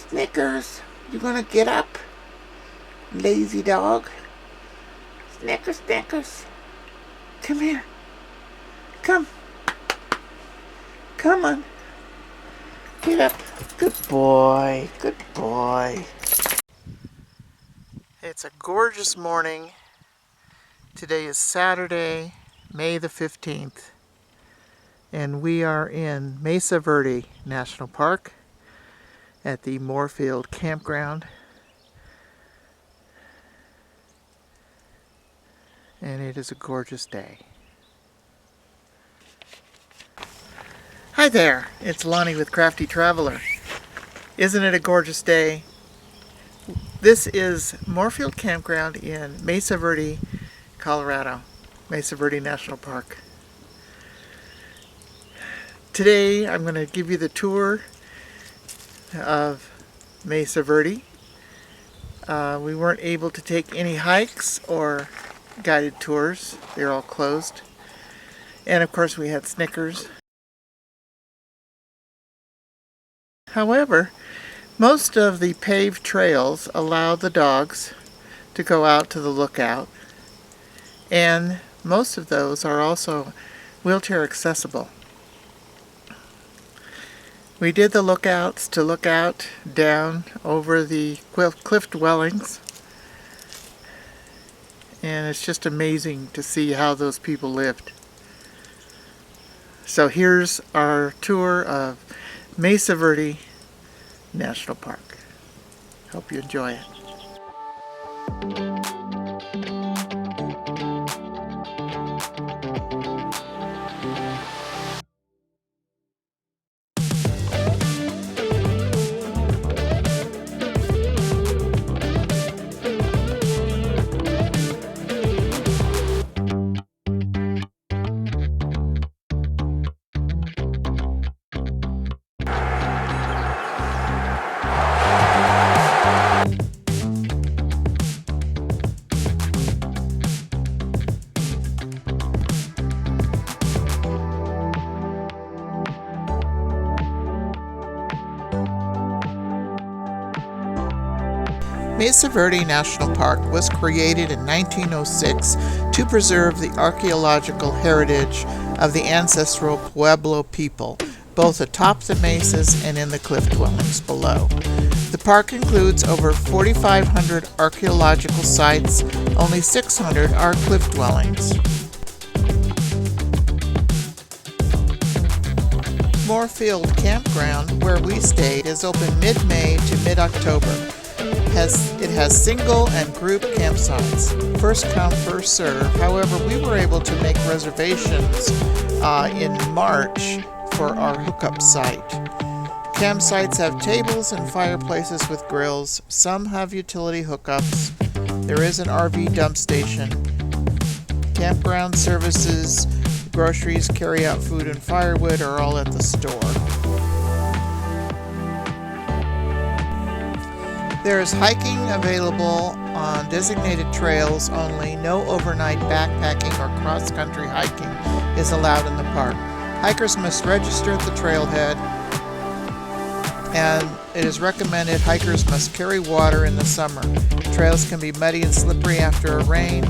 Snickers, you gonna get up? Lazy dog. Snickers, Snickers. Come here. Come. Come on. Get up. Good boy. Good boy. It's a gorgeous morning. Today is Saturday, May the 15th. And we are in Mesa Verde National Park at the Moorfield Campground. And it is a gorgeous day. Hi there, it's Lonnie with Crafty Traveler. Isn't it a gorgeous day? This is Moorfield Campground in Mesa Verde, Colorado. Mesa Verde National Park. Today I'm going to give you the tour of Mesa Verde. We weren't able to take any hikes or guided tours. They're all closed. And of course we had Snickers. However, most of the paved trails allow the dogs to go out to the lookout, and most of those are also wheelchair accessible. We did the lookouts to look out down over the cliff dwellings, and it's just amazing to see how those people lived. So here's our tour of Mesa Verde National Park. Hope you enjoy it. Mesa Verde National Park was created in 1906 to preserve the archaeological heritage of the ancestral Pueblo people, both atop the mesas and in the cliff dwellings below. The park includes over 4,500 archaeological sites. Only 600 are cliff dwellings. Moorfield Campground, where we stayed, is open mid-May to mid-October. It has single and group campsites. First come, first serve. However, we were able to make reservations in March for our hookup site. Campsites have tables and fireplaces with grills. Some have utility hookups. There is an RV dump station. Campground services, groceries, carry-out food, and firewood are all at the store. There is hiking available on designated trails only. No overnight backpacking or cross-country hiking is allowed in the park. Hikers must register at the trailhead, and it is recommended hikers must carry water in the summer. Trails can be muddy and slippery after a rain,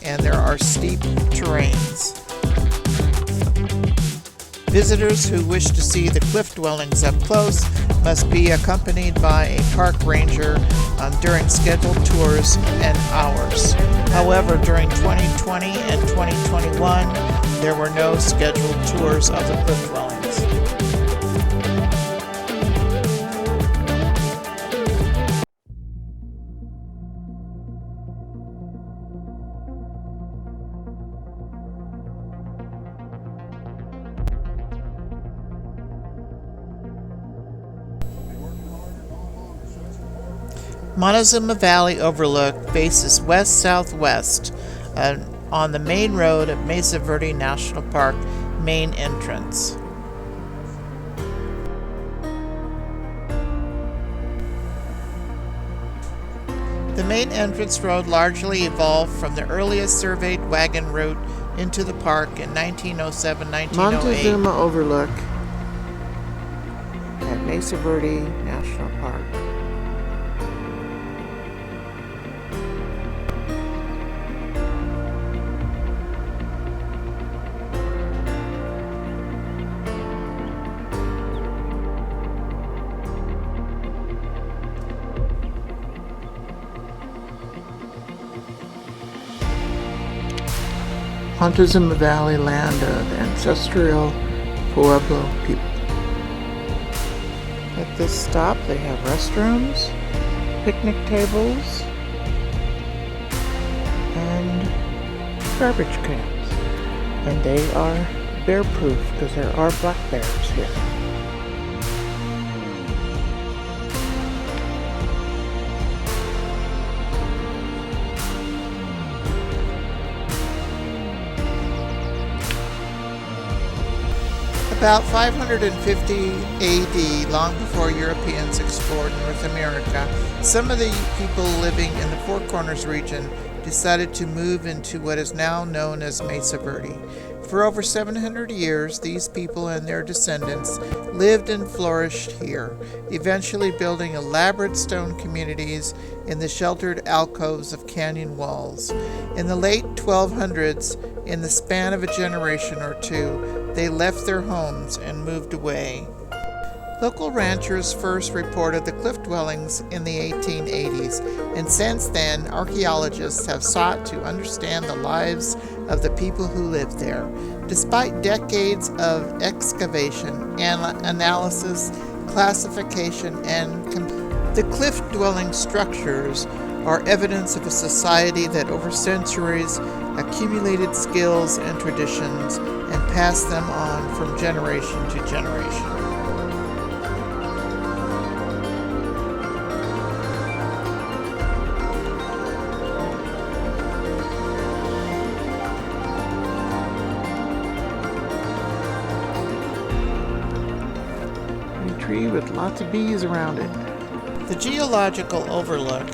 and there are steep terrains. Visitors who wish to see the cliff dwellings up close must be accompanied by a park ranger during scheduled tours and hours. However, during 2020 and 2021, there were no scheduled tours of the cliff dwellings. Montezuma Valley Overlook faces west-southwest on the main road at Mesa Verde National Park main entrance. The main entrance road largely evolved from the earliest surveyed wagon route into the park in 1907-1908. Montezuma Overlook at Mesa Verde National Park. Montezuma Valley land of ancestral Pueblo people. At this stop, they have restrooms, picnic tables, and garbage cans. And they are bear-proof because there are black bears here. About 550 AD, long before Europeans explored North America, some of the people living in the Four Corners region decided to move into what is now known as Mesa Verde. For over 700 years, these people and their descendants lived and flourished here, eventually building elaborate stone communities in the sheltered alcoves of canyon walls. In the late 1200s, in the span of a generation or two, they left their homes and moved away. Local ranchers first reported the cliff dwellings in the 1880s, and since then, archaeologists have sought to understand the lives of the people who lived there. Despite decades of excavation, analysis, classification, the cliff-dwelling structures are evidence of a society that over centuries accumulated skills and traditions and passed them on from generation to generation. A tree with lots of bees around it. The Geological Overlook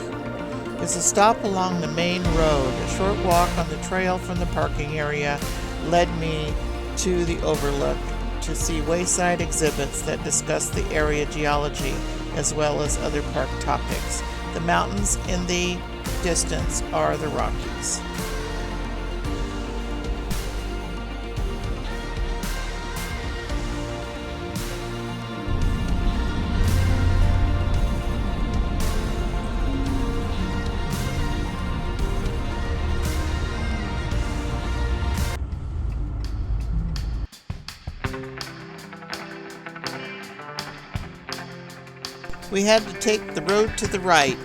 is a stop along the main road. A short walk on the trail from the parking area led me to the overlook to see wayside exhibits that discuss the area geology as well as other park topics. The mountains in the distance are the Rockies. We had to take the road to the right.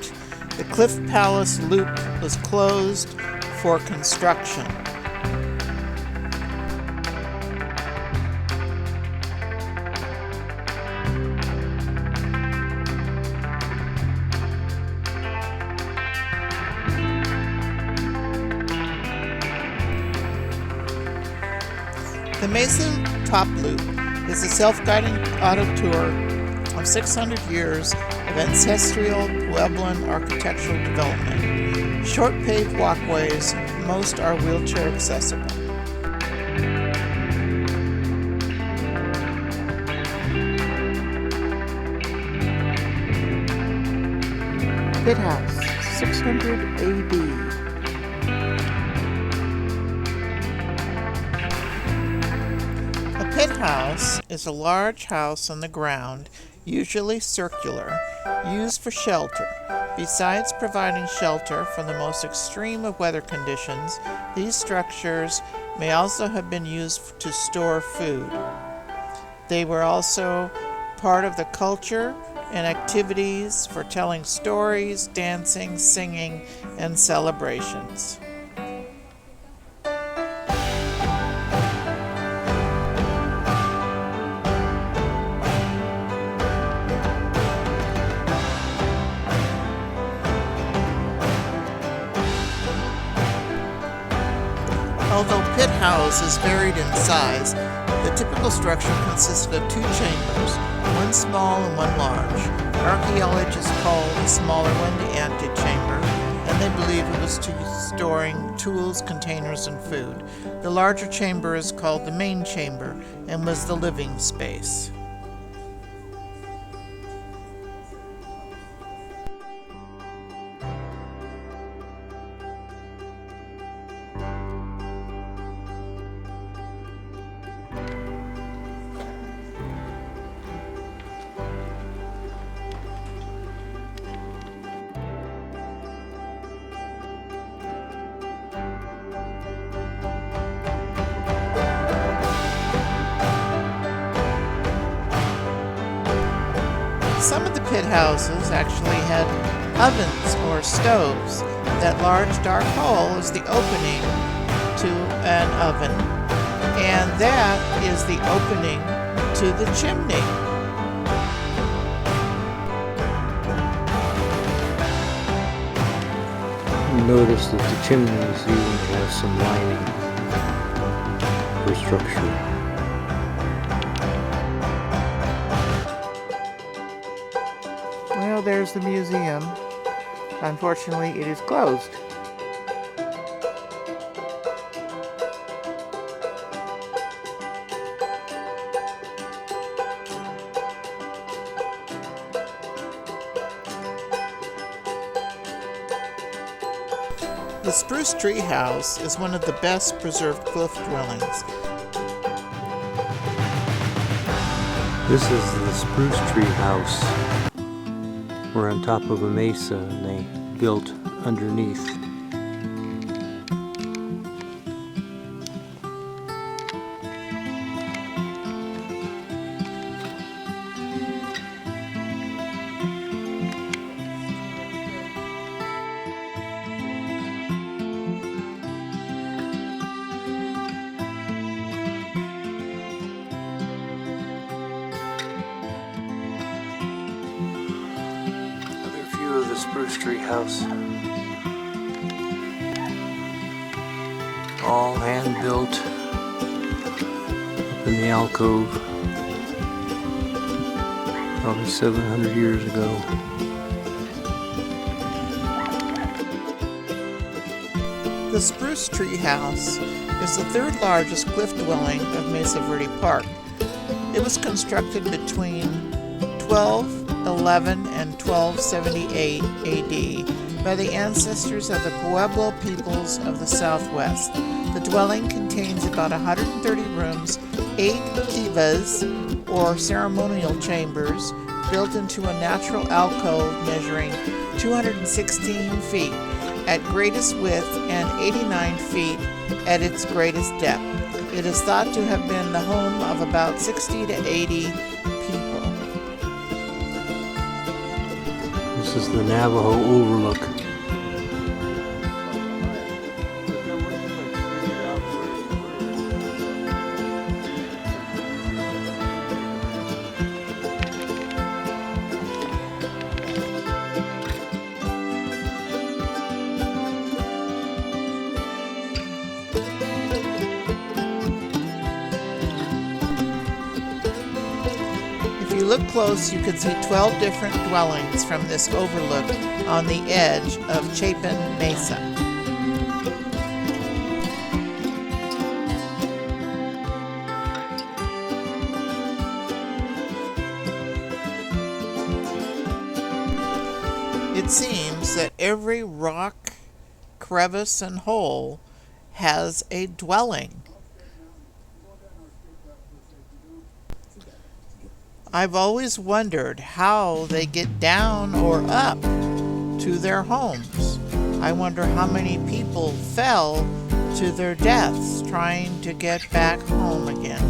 The Cliff Palace Loop was closed for construction. The Mesa Top Loop is a self-guiding auto tour of 600 years of ancestral Puebloan architectural development. Short paved walkways, most are wheelchair accessible. Pit House, 600 AD. A pit house is a large house on the ground, usually circular, used for shelter. Besides providing shelter from the most extreme of weather conditions, these structures may also have been used to store food. They were also part of the culture and activities for telling stories, dancing, singing, and celebrations. Although Pit House is varied in size, the typical structure consisted of two chambers, one small and one large. Archaeologists call the smaller one the antechamber, and they believe it was storing tools, containers, and food. The larger chamber is called the main chamber and was the living space. Some of the pit houses actually had ovens or stoves. That large dark hole is the opening to an oven, and that is the opening to the chimney. Notice that the chimneys even have some lining for structure. Well, there's the museum. Unfortunately, it is closed. The Spruce Tree House is one of the best preserved cliff dwellings. This is the Spruce Tree House. We're on top of a mesa and they built underneath. Of the Spruce Tree House. All hand built up in the alcove, probably 700 years ago. The Spruce Tree House is the third largest cliff dwelling of Mesa Verde Park. It was constructed between 1211 and 1278 AD by the ancestors of the Pueblo peoples of the Southwest. The dwelling contains about 130 rooms, 8 kivas, or ceremonial chambers, built into a natural alcove measuring 216 feet at greatest width and 89 feet at its greatest depth. It is thought to have been the home of about 60 to 80 people. This is the Navajo Overlook. If you look close, you can see 12 different dwellings from this overlook on the edge of Chapin Mesa. It seems that every rock, crevice, and hole has a dwelling. I've always wondered how they get down or up to their homes. I wonder how many people fell to their deaths trying to get back home again.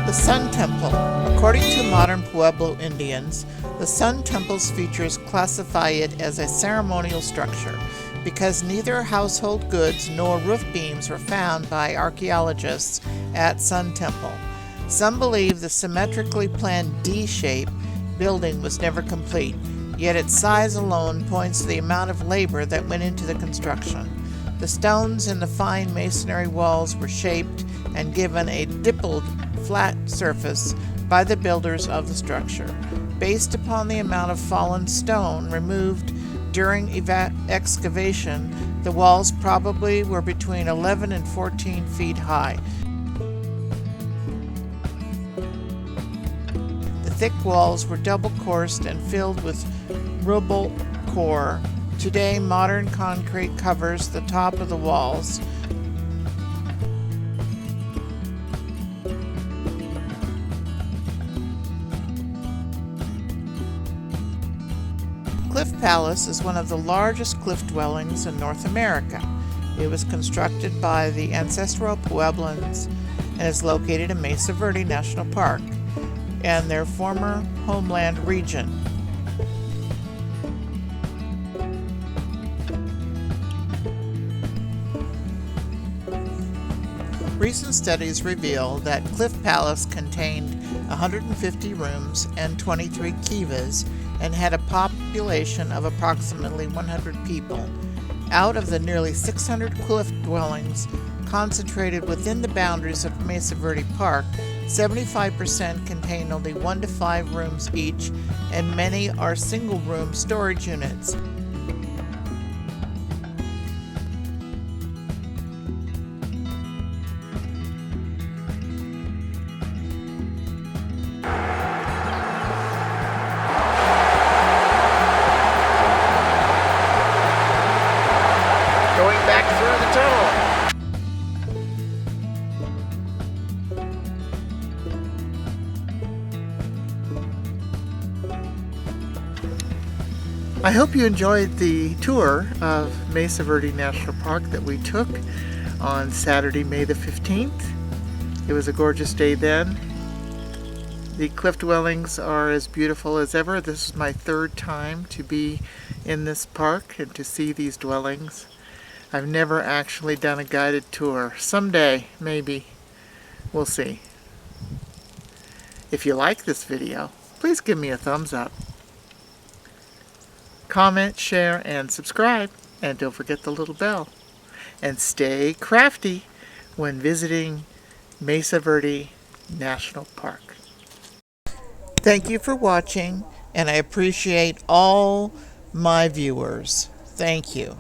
The Sun Temple. According to modern Pueblo Indians, the Sun Temple's features classify it as a ceremonial structure because neither household goods nor roof beams were found by archaeologists at Sun Temple. Some believe the symmetrically planned D-shape building was never complete, yet its size alone points to the amount of labor that went into the construction. The stones in the fine masonry walls were shaped and given a dippled flat surface by the builders of the structure, based upon the amount of fallen stone removed during excavation, the walls probably were between 11 and 14 feet high. The thick walls were double-coursed and filled with rubble core. Today, modern concrete covers the top of the walls. Cliff Palace is one of the largest cliff dwellings in North America. It was constructed by the ancestral Pueblans and is located in Mesa Verde National Park and their former homeland region. Recent studies reveal that Cliff Palace contained 150 rooms and 23 kivas and had a population of approximately 100 people. Out of the nearly 600 cliff dwellings concentrated within the boundaries of Mesa Verde Park, 75% contain only 1 to 5 rooms each, and many are single-room storage units. Going back through the tunnel. I hope you enjoyed the tour of Mesa Verde National Park that we took on Saturday, May the 15th. It was a gorgeous day then. The cliff dwellings are as beautiful as ever. This is my 3rd time to be in this park and to see these dwellings. I've never actually done a guided tour. Someday, maybe. We'll see. If you like this video, please give me a thumbs up. Comment, share, and subscribe. And don't forget the little bell. And stay crafty when visiting Mesa Verde National Park. Thank you for watching, and I appreciate all my viewers. Thank you.